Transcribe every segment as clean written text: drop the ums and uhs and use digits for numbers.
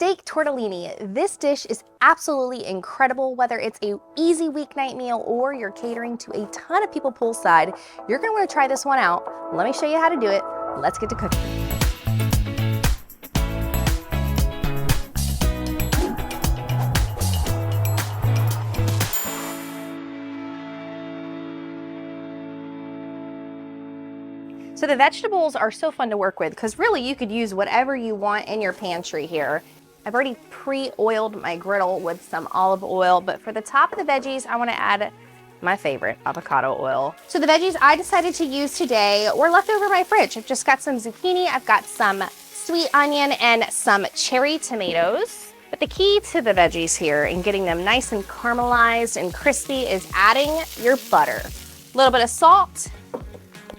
Steak tortellini. This dish is absolutely incredible. Whether it's a easy weeknight meal or you're catering to a ton of people poolside, you're gonna wanna try this one out. Let me show you how to do it. Let's get to cooking. So the vegetables are so fun to work with because really you could use whatever you want in your pantry here. I've already pre-oiled my griddle with some olive oil, but for the top of the veggies, I want to add my favorite, avocado oil. So the veggies I decided to use today were left over in my fridge. I've just got some zucchini, I've got some sweet onion, and some cherry tomatoes. But the key to the veggies here and getting them nice and caramelized and crispy is adding your butter. A little bit of salt,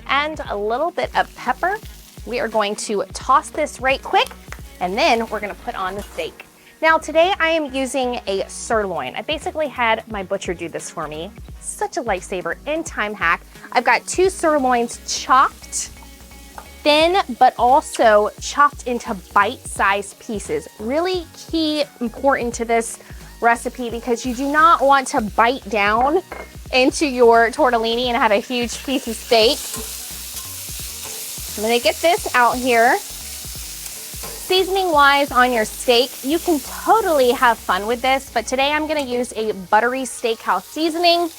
and a little bit of pepper. We are going to toss this right quick, and then we're gonna put on the steak. Now today I am using a sirloin. I basically had my butcher do this for me. Such a lifesaver and time hack. I've got 2 sirloins chopped thin, but also chopped into bite-sized pieces. Really key, important to this recipe because you do not want to bite down into your tortellini and have a huge piece of steak. I'm gonna get this out here. Seasoning wise on your steak, you can totally have fun with this, but today I'm gonna use a Buttery steakhouse seasoning.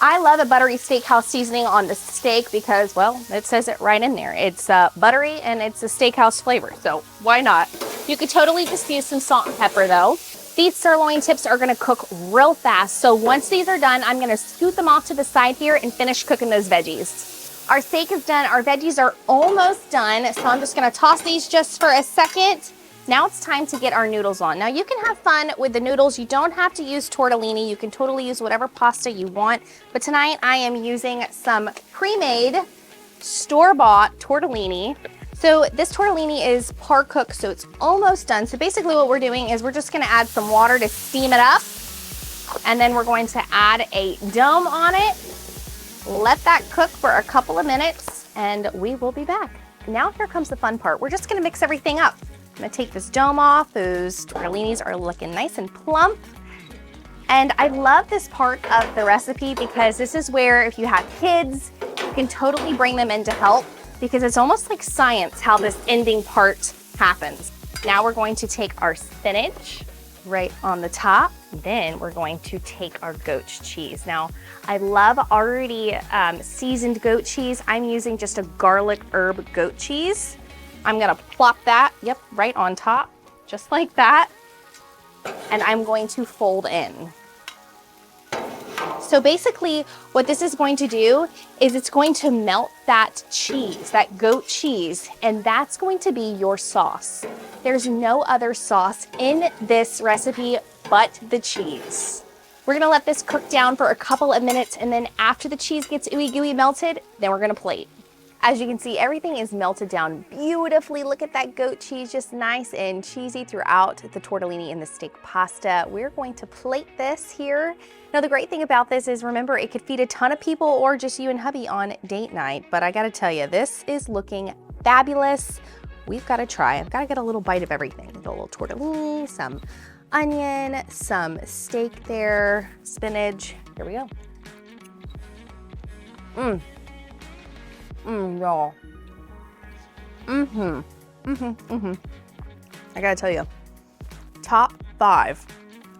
I love a Buttery steakhouse seasoning on the steak because, well, it says it right in there. It's buttery and it's a steakhouse flavor, so why not? You could totally just use some salt and pepper though. These sirloin tips are gonna cook real fast, so once these are done, I'm gonna scoot them off to the side here and finish cooking those veggies. Our steak is done, our veggies are almost done, so I'm just gonna toss these just for a second. Now it's time to get our noodles on. Now you can have fun with the noodles. You don't have to use tortellini. You can totally use whatever pasta you want, but tonight I am using some pre-made, store-bought tortellini. So this tortellini is par cooked, so it's almost done. So basically what we're doing is we're just gonna add some water to steam it up, and then we're going to add a dome on it. Let that cook for a couple of minutes, and we will be back. Now here comes the fun part. We're just gonna mix everything up. I'm gonna take this dome off. Those tortellinis are looking nice and plump. And I love this part of the recipe because this is where if you have kids, you can totally bring them in to help because it's almost like science how this ending part happens. Now we're going to take our spinach right on the top. Then we're going to take our goat cheese. Now, I love already seasoned goat cheese. I'm using just a garlic herb goat cheese. I'm gonna plop that, yep, right on top, just like that. And I'm going to fold in. So basically what this is going to do is it's going to melt that cheese, that goat cheese, and that's going to be your sauce. There's no other sauce in this recipe but the cheese. We're gonna let this cook down for a couple of minutes, and then after the cheese gets ooey gooey melted, then we're gonna plate. As you can see, everything is melted down beautifully. Look at that goat cheese, just nice and cheesy throughout the tortellini and the steak pasta. We're going to plate this here. Now, the great thing about this is, remember, it could feed a ton of people or just you and hubby on date night. But I gotta tell you, this is looking fabulous. We've gotta try. I've gotta get a little bite of everything. A little tortellini, some onion, some steak there, spinach. Here we go. Y'all. I gotta tell you, top 5,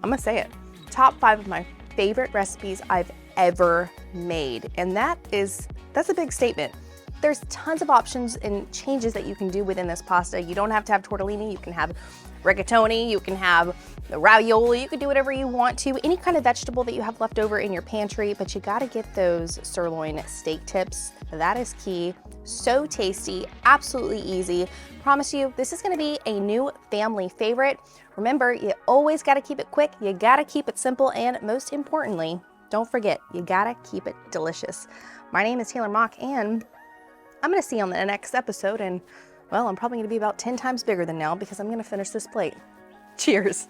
I'm gonna say it, top 5 of my favorite recipes I've ever made. And that's a big statement. There's tons of options and changes that you can do within this pasta. You don't have to have tortellini, you can have rigatoni, you can have the ravioli, you can do whatever you want to, any kind of vegetable that you have left over in your pantry, but you gotta get those sirloin steak tips. That is key. So tasty, absolutely easy. Promise you, this is gonna be a new family favorite. Remember, you always gotta keep it quick, you gotta keep it simple, and most importantly, don't forget, you gotta keep it delicious. My name is Taylor Mock, and I'm gonna see you on the next episode, and well, I'm probably gonna be about 10 times bigger than now because I'm gonna finish this plate. Cheers.